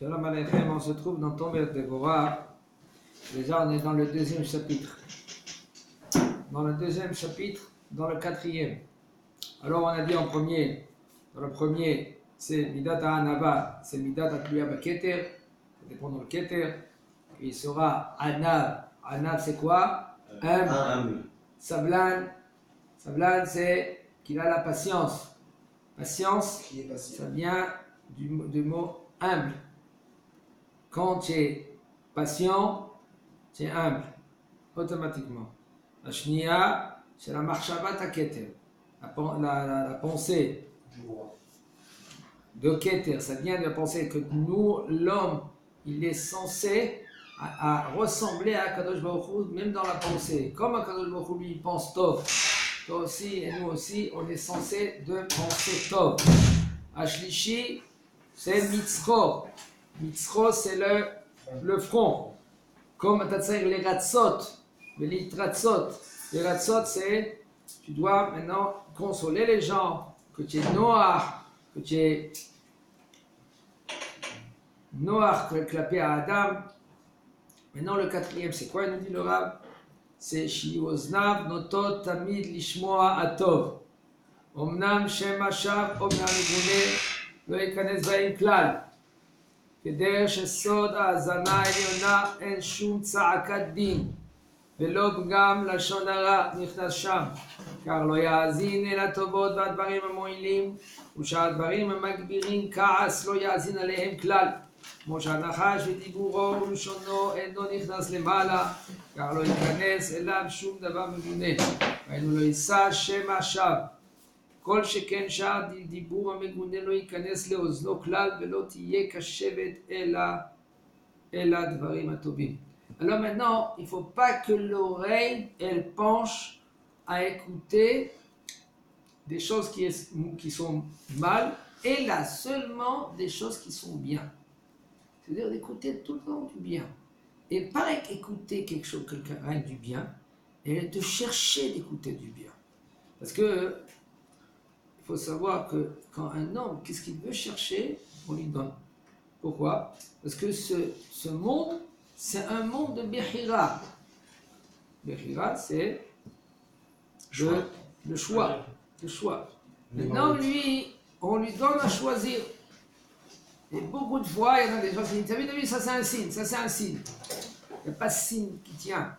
Shalom Aleichem, on se trouve dans Tomer Devorah. Déjà, on est dans le deuxième chapitre. Dans le deuxième chapitre, dans le quatrième. Alors, on a dit en premier, dans le premier, c'est Midat Ha'anava, c'est Midat Ha'tluya Ba'keter, ça dépend dans le Keter. Il sera Anav. Anav, c'est quoi? Humble. Sablan, c'est qu'il a la patience. Patience, ça vient du mot humble. Quand tu es patient, tu es humble, automatiquement. La shniya, c'est la marshava keter, la pensée de keter. Ça vient de la pensée que nous, l'homme, il est censé à ressembler à Kadosh Baruch Hu, même dans la pensée. Comme Kadosh Baruch Hu, lui, il pense tov. Toi aussi et nous aussi, on est censé de penser tov. Ashlishi, c'est mitzro. Mitzro, c'est le front. Comme Tatsaïr, les ratzot, les tratzot. Les ratzot, c'est tu dois maintenant consoler les gens, que tu es noir, que tu es noir, clapé à Adam. Maintenant, le quatrième, c'est quoi, il nous dit le Rav? C'est Shioznav notot tamid lishmoa atov. Omnam shem ashav omnam igune lo yikanes ba'im klal. כדרך שסוד ההאזנה העליונה אין שום צעקת דין ולא פגם לשון הרע נכנס שם, כך לא יאזין אל הטובות והדברים המועילים ושהדברים המגבירים כעס לא יאזין עליהם כלל, כמו שהנחש ודיבורו ולשונו אינו נכנס למעלה, כך לא ייכנס אליו שום דבר מגונה, והיינו לא יישא שם השווא. כל שכן שער דיבור המגונה לא ייכנס לאוזנו כלל ולא תהיה קשבת אל הדברים הטובים. Alors maintenant, il ne faut pas que l'oreille, elle penche à écouter des choses qui sont mal et là seulement des choses qui sont bien. C'est-à-dire d'écouter tout le temps du bien. Et pas écouter quelque chose, quelqu'un du bien, et de chercher d'écouter du bien. Parce que il faut savoir que quand un homme, qu'est-ce qu'il veut chercher, on lui donne. Pourquoi? Parce que ce monde, c'est un monde de Bechira. Bechira, c'est le choix. Le choix. Maintenant, lui, on lui donne à choisir. Et beaucoup de fois, il y en a des gens qui disent, t'as vu, ça c'est un signe, ça c'est un signe. Il n'y a pas de signe qui tient.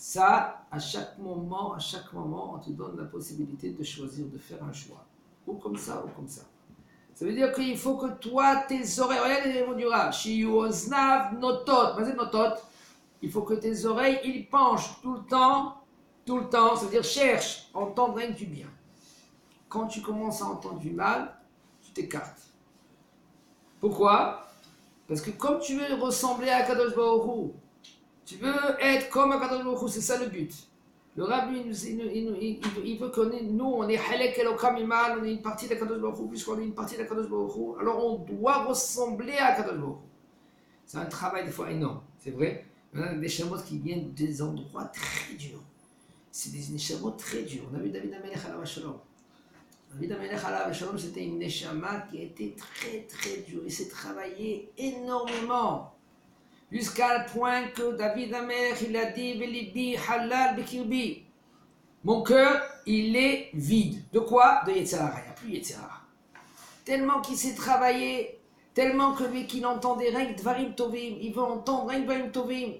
Ça, à chaque moment, on te donne la possibilité de choisir, de faire un choix. Ou comme ça, ou comme ça. Ça veut dire qu'il faut que toi, tes oreilles, regardez les mots du Rav, Shiyu oznav notot, vas-y notot, il faut que tes oreilles, ils penchent tout le temps, ça veut dire cherche, entendre rien que du bien. Quand tu commences à entendre du mal, tu t'écartes. Pourquoi? Parce que comme tu veux ressembler à Kadosh Baruch Hu, tu veux être comme Akadosh Baruch Hu, c'est ça le but. Le Rabbi, il veut qu'on ait, nous, on est Halek Elokam Imal, on est une partie d'Akadosh Baruch Hu, puisqu'on est une partie d'Akadosh Baruch Hu, alors on doit ressembler à Akadosh Baruch Hu. C'est un travail des fois énorme, c'est vrai. On a des neshamot qui viennent des endroits très durs. C'est des neshamot très durs. On a vu David HaMelech alav Shalom. David HaMelech alav Shalom, c'était une neshama qui était très très dure. Il s'est travaillé énormément. Jusqu'à le point que David HaMelech, il a dit Velibi halal bekirbi. Mon cœur, il est vide. De quoi? De Yetzer Hara. Il n'y a plus Yetzer Hara. Tellement qu'il s'est travaillé, tellement que lui qu'il entendait rien que Dvarim Tovim, il veut entendre rien que Dvarim Tovim.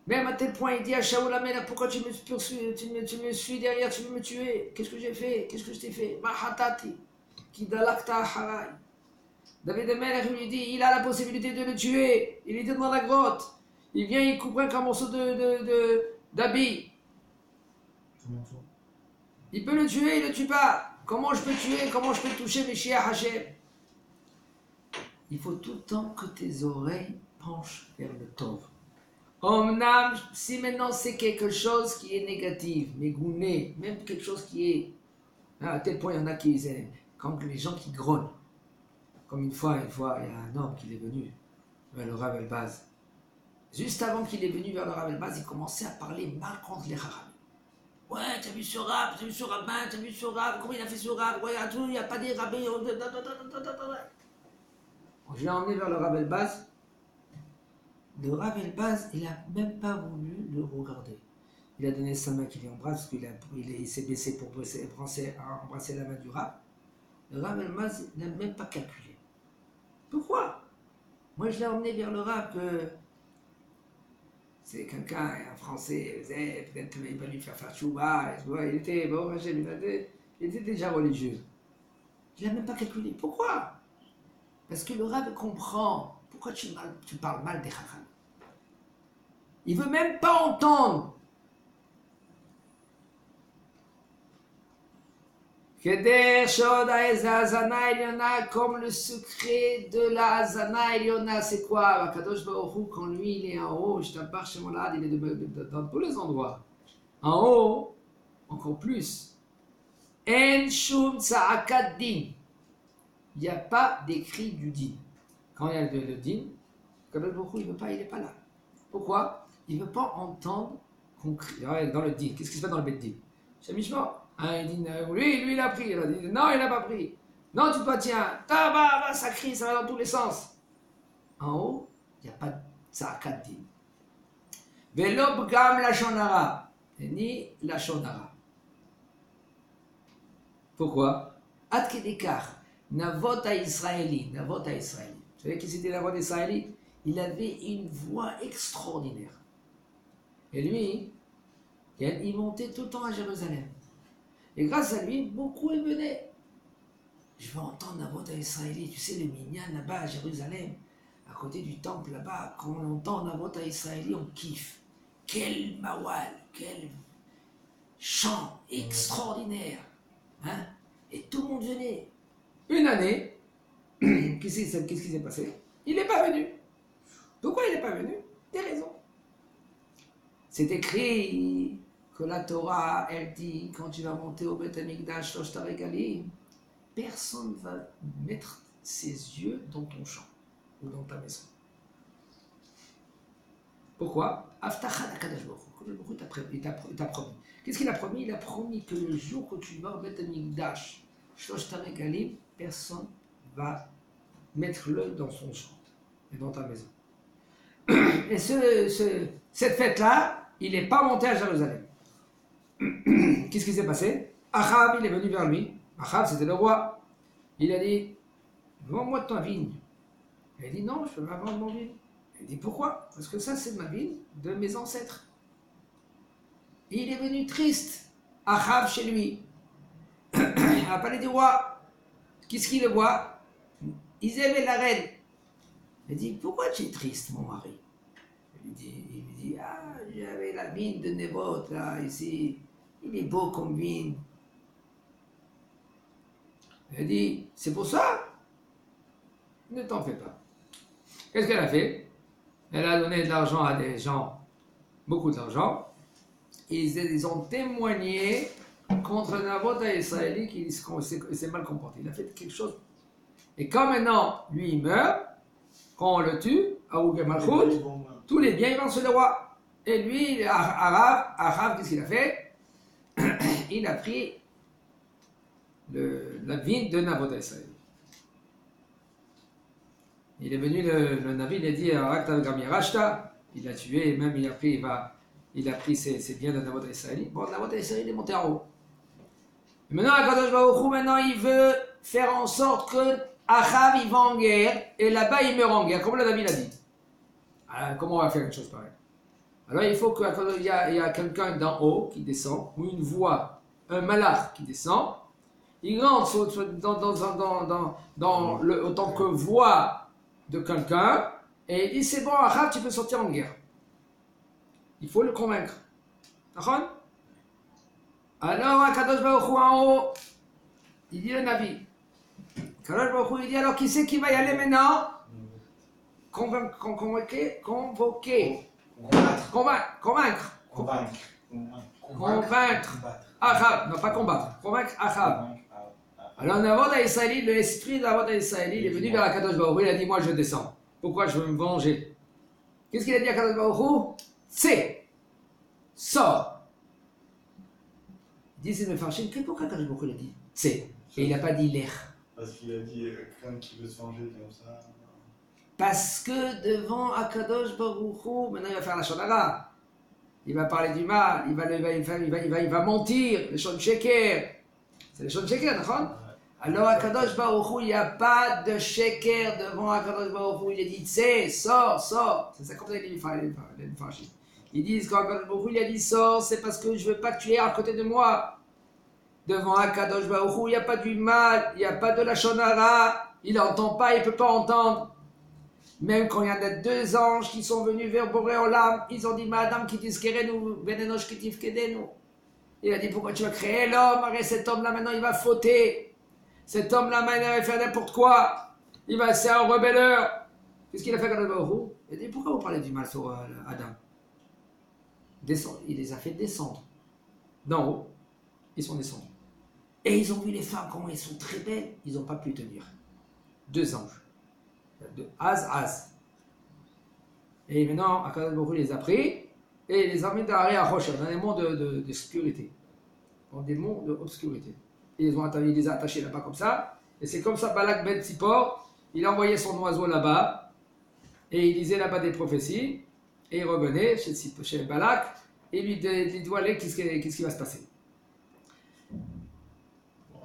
Même à tel point, il dit à Shaul HaMelech, pourquoi tu me poursuis, tu me suis derrière, tu veux me tuer? Qu'est-ce que j'ai fait? Qu'est-ce que je t'ai fait? Mahatati, Kidalakta Harai. David HaMelech lui dit, il a la possibilité de le tuer. Il était dans la grotte. Il vient, il coupe un morceau d'habit. Il peut le tuer, il ne le tue pas. Comment je peux tuer? Comment je peux toucher Meshiach Hashem? Il faut tout le temps que tes oreilles penchent vers le tov. Omnam, si maintenant c'est quelque chose qui est négatif, mais gouné, même quelque chose qui est... À tel point, il y en a qui... Quand les gens qui grognent. Comme une fois, il y a un homme qui est venu vers le Rav Elbaz. Juste avant qu'il est venu vers le Rav Elbaz, il commençait à parler mal contre les Chachamim. Ouais, t'as vu ce Rav, t'as vu ce rabbin, t'as vu ce Rav, comment il a fait ce Rav, ouais, il n'y a pas des rabbins. Je l'ai emmené vers le Rav Elbaz. Le Rav Elbaz, il n'a même pas voulu le regarder. Il a donné sa main qu'il embrasse, parce qu'il s'est baissé pour embrasser la main du Rav. Le Rav Elbaz n'a même pas calculé. Pourquoi? Moi, je l'ai emmené vers le Rav que c'est quelqu'un, un Français, peut-être qu'il va lui faire chouba, il était, bon, il était déjà religieux. Il n'a même pas calculé. Pourquoi? Parce que le Rav comprend. Pourquoi tu parles mal des Chacham? Il ne veut même pas entendre. Comme le secret de la Hazana Eliona, c'est quoi? Kadosh Baruch Hu, quand lui il est en haut, je t'appare chez mon lad, il est dans tous les endroits. En haut, encore plus. En shum tza'akat din. Il n'y a pas d'écrit du din. Quand il y a le din, Kadosh Baruch Hu, il n'est pas là. Pourquoi? Il ne veut pas entendre qu'on crie. Dans le din, qu'est-ce qui se passe dans le bet din? Shamishma. Il dit, lui, il a pris. Il a dit, non, il n'a pas pris. Non, tu te tiens. Ça crie, ça va dans tous les sens. En haut, il n'y a pas de tza'akat din. Velo b'gam lashon hara. Ni lashon hara. Pourquoi? Ad kedekar. Navot ha-Israéli. Navot ha-Israéli. Vous savez qui c'était Navot ha-Israéli? Il avait une voix extraordinaire. Et lui, il montait tout le temps à Jérusalem. Et grâce à lui, beaucoup y venaient. Je veux entendre Navot ha-Israéli. Tu sais, le minyan là-bas à Jérusalem, à côté du temple là-bas, quand on entend Navot ha-Israéli, on kiffe. Quel mawal, quel chant extraordinaire. Hein? Et tout le monde venait. Une année, qu'est-ce qui s'est passé? Il n'est pas venu. Pourquoi il n'est pas venu? Des raisons. C'est écrit que la Torah, elle dit, quand tu vas monter au Beth Amikdash, Shlosh Regalim, personne ne va mettre ses yeux dans ton champ ou dans ta maison. Pourquoi? Aftachad HaKadosh Baruch Hu, il t'a promis. Qu'est-ce qu'il a promis? Il a promis que le jour que tu vas au Beth Amikdash, Shlosh Regalim, personne ne va mettre l'œil dans son champ et dans ta maison. Et cette fête-là, il n'est pas monté à Jérusalem. Qu'est-ce qui s'est passé? Achav, il est venu vers lui. Achav, c'était le roi. Il a dit, vends-moi ta vigne. Il a dit, non, je ne peux pas vendre mon vigne. Il a dit, pourquoi? Parce que ça, c'est ma vigne de mes ancêtres. Et il est venu triste. Achav chez lui. À la palais du roi. Qu'est-ce qu'il le voit? Ils aimaient la reine. Il dit, pourquoi tu es triste, mon mari? Il lui dit, ah, j'avais la vigne de Nebot, là, ici. Il est beau comme vigne. Elle dit, c'est pour ça? Ne t'en fais pas. Qu'est-ce qu'elle a fait? Elle a donné de l'argent à des gens, beaucoup d'argent. Ils ont témoigné contre Navot ha-Israéli qui s'est mal comporté. Il a fait quelque chose. Et quand maintenant, lui, il meurt, quand on le tue, à Ougamalchout, tous les biens, ils vont sur le roi. Et lui, Arav, qu'est-ce qu'il a fait? Il a pris la vigne de Navot ha-Israéli. Il est venu, le Navi, il a dit à Rakta Gamirashta, il l'a tué, et même il a pris ses biens de Navot ha-Israéli. Bon, Navot ha-Israéli est monté en haut. Et maintenant, Akadosh Baruch Hu, maintenant, il veut faire en sorte que Achav, il va en guerre, et là-bas, il meurt en guerre, comme le Navi l'a dit. Alors, comment on va faire une chose pareille? Alors, il faut qu'il y a quelqu'un d'en haut qui descend, ou une voix, un malach qui descend, il rentre en tant que voix de quelqu'un, et il dit, c'est bon, Achav, tu peux sortir en guerre. Il faut le convaincre. D'accord? Alors, Akadosh Baruch Hu en haut, il dit le Navi. Akadosh Baruch Hu, il dit, alors qui c'est qui va y aller maintenant? Convaincre. Achav, non pas combattre, convaincre Achav. Alors, Navot ha-Israéli, l'esprit de Navot ha-Israéli, il est venu vers Akadosh Baruch Hu, il a dit, moi je descends. Pourquoi je veux me venger? Qu'est-ce qu'il a dit à Akadosh Baruch Hu? C'est, sors. Il dit, c'est Mefarshim, pourquoi Akadosh Baruch Hu a dit c'est? Et il n'a pas dit l'air. Parce qu'il a dit quelqu'un qui veut se venger comme ça. Parce que devant Akadosh Baruch Hu, maintenant il va faire la shonara. Il va parler du mal, il va mentir, les shon sheker. C'est les shon sheker, d'accord? Alors Akadosh Baruch Hu, il n'y a pas de sheker devant Akadosh Baruch Hu. Il a dit, tse, sors. C'est ça comme ça qu'il dit, ils disent quand Akadosh Baruch Hu, il a dit, sors, c'est parce que je ne veux pas que tu es à côté de moi. Devant Akadosh Baruch Hu, il n'y a pas du mal, il n'y a pas de la shonara. Il n'entend pas, il ne peut pas entendre. Même quand il y en a deux anges qui sont venus vers Boré Olam, ils ont dit, Madame qui tiskerenu, Benenosh qui tifkedenu. Il a dit, pourquoi tu vas créer l'homme? Arrête, cet homme-là, maintenant, il va fauter. Cet homme-là, maintenant, il va faire n'importe quoi. Il va ser un rebelleur. Qu'est-ce qu'il a fait quand il a dit, pourquoi vous parlez du mal sur Adam? Il les a fait descendre. D'en haut, ils sont descendus. Et ils ont vu les femmes, comment elles sont très belles. Ils n'ont pas pu tenir. Deux anges. De Az. Et maintenant, Akadosh Baruch Hu les a pris et les a mis à Rocha, dans des mondes de sécurité. Dans des mondes d'obscurité. Et il les a attachés là-bas comme ça. Et c'est comme ça, Balak Ben Tzipor, il envoyait son oiseau là-bas et il disait là-bas des prophéties. Et il revenait chez Balak et lui dévoilait qu'est-ce qui va se passer.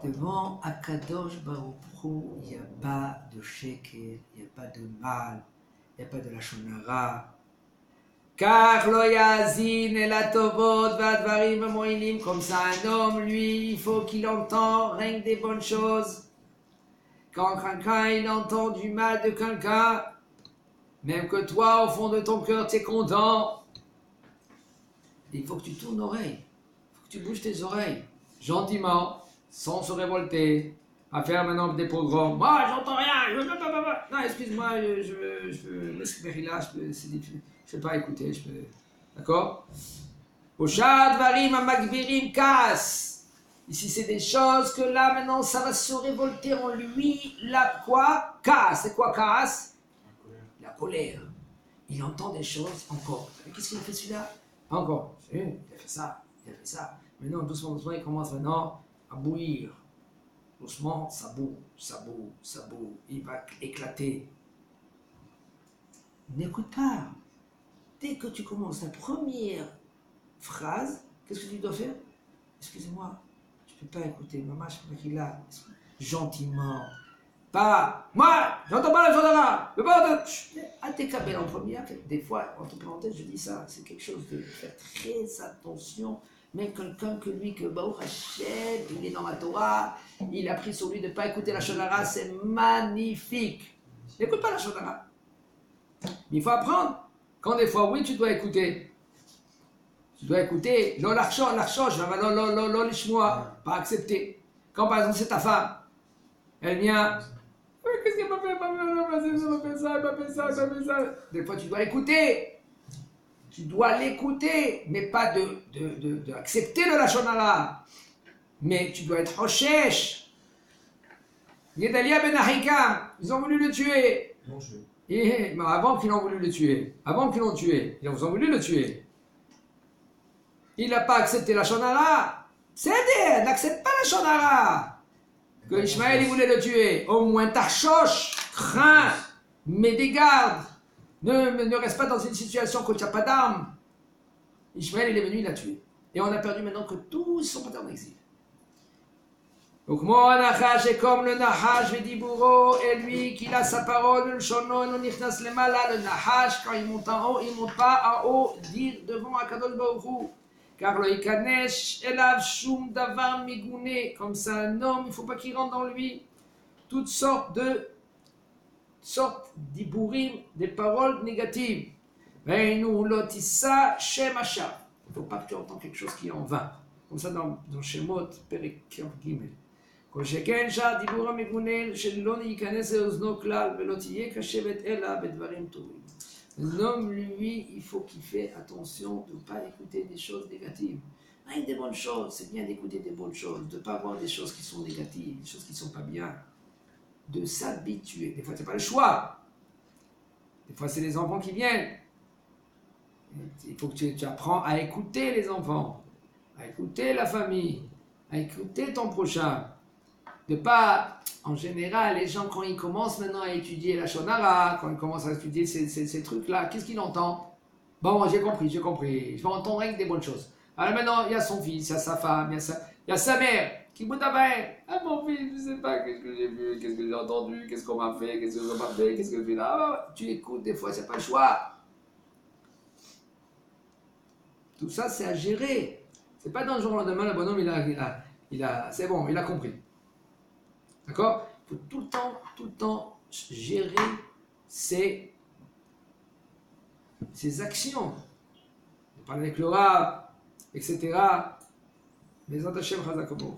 Devant Akadosh Baruch Hu, il n'y a pas de sheker, il n'y a pas de mal, il n'y a pas de la shonara. Car lo yazin el atovot vadvarim mo'ilim, comme ça un homme, lui, il faut qu'il entende rien que des bonnes choses. Quand quelqu'un il entend du mal de quelqu'un, même que toi, au fond de ton cœur, tu es content, il faut que tu tournes l'oreille, il faut que tu bouges tes oreilles, gentiment. Sans se révolter, à faire maintenant des pogroms. Moi, j'entends rien. Non, excuse-moi, je là, c'est difficile. Je ne peux pas écouter. D'accord? Oshad varim amagbirim kas. Ici, c'est des choses que là, maintenant, ça va se révolter en lui. La quoi? Kas. C'est quoi kas? La colère. Il entend des choses encore. Qu'est-ce qu'il a fait celui-là? Encore. Il a fait ça. Maintenant, doucement, il commence maintenant à bouillir. Doucement, ça boue. Il va éclater. N'écoute pas. Dès que tu commences la première phrase, qu'est-ce que tu dois faire? Excusez-moi, je ne peux pas écouter. Maman, je peux pas qu'il a. Gentiment. Pas. Moi, j'entends pas la Jodara. Je peux pas. Atekabel en première. Des fois, entre parenthèses, je dis ça. C'est quelque chose de faire très attention. Mais quelqu'un que lui, que Baruch Hashem, il est dans la Torah, il a pris sur lui de ne pas écouter la Shonara, c'est magnifique. N'écoute pas la Shonara. Mais il faut apprendre. Quand des fois, oui, tu dois écouter. Tu dois écouter. Lo l'archoche, lo lishmoa, pas accepter. Quand par exemple, c'est ta femme, elle vient. Oui, qu'est-ce qu'elle m'a fait? Elle m'a fait ça. Des fois, tu dois écouter. Tu dois l'écouter, mais pas de accepter le Lachon Hara. Mais tu dois être Hoshesh. Gedalia ben Ahikam, ils ont voulu le tuer. Et, avant qu'ils ont voulu le tuer, avant qu'ils l'ont tué, ils ont voulu le tuer. Il n'a pas accepté la Lachon Hara. C'est-à-dire, n'accepte pas la Lachon Hara. Que Ishmaël il voulait le tuer. Au moins, Tarchoche, crains, mets des gardes. Ne reste pas dans une situation où tu n'as pas d'armes. Ishmaël, il est venu, il l'a tué. Et on a perdu maintenant que tous sont partis en exil. Donc, moi, Nachash est comme le Nahash, Védibouro, et lui, qui a sa parole, le Shono, le Nichnas le Mala, le Nahash, quand il monte en haut, il ne monte pas en haut, dire devant Akadosh Baruch Hu. Car le Ikanesh, Elav, Shum, Davar, Migouné, comme ça, un homme, il ne faut pas qu'il rentre dans lui toutes sortes d'ibourim, des paroles négatives. Veinu lotissa shemasha. Il ne faut pas que tu entends quelque chose qui est en vain. Comme ça dans Shemot, Perek Gimel. כל שכן שהדיבור המגונה שלא ייכנס לאוזנו כלל ולא תהיה קשבת אלא בדברים טובים. L'homme, lui, il faut qu'il fasse attention de ne pas écouter des choses négatives. Rien des bonnes choses, c'est bien d'écouter des bonnes choses, de ne pas voir des choses qui sont négatives, des choses qui ne sont pas bien. De s'habituer. Des fois, tu n'as pas le choix. Des fois, c'est les enfants qui viennent. Il faut que tu apprends à écouter les enfants, à écouter la famille, à écouter ton prochain. de pas, en général, les gens, quand ils commencent maintenant à étudier la Shonara, quand ils commencent à étudier ces trucs-là, qu'est-ce qu'ils entendent? Bon, j'ai compris. Je vais entendre rien que des bonnes choses. Alors maintenant, il y a son fils, il y a sa femme, il y a sa mère qui bout à bain. Ah mon fils, je sais pas, qu'est-ce que j'ai vu, qu'est-ce que j'ai entendu, qu'est-ce qu'on m'a fait, qu'est-ce que j'ai pas fait, qu'est-ce que je fais là. Ah, tu écoutes, des fois, c'est pas le choix. Tout ça, c'est à gérer. C'est pas dans le jour au lendemain, le bonhomme, c'est bon, il a compris. D'accord? Il faut tout le temps gérer ses actions. Parler avec le rab, etc. Mais Hashem Chazak Baruch.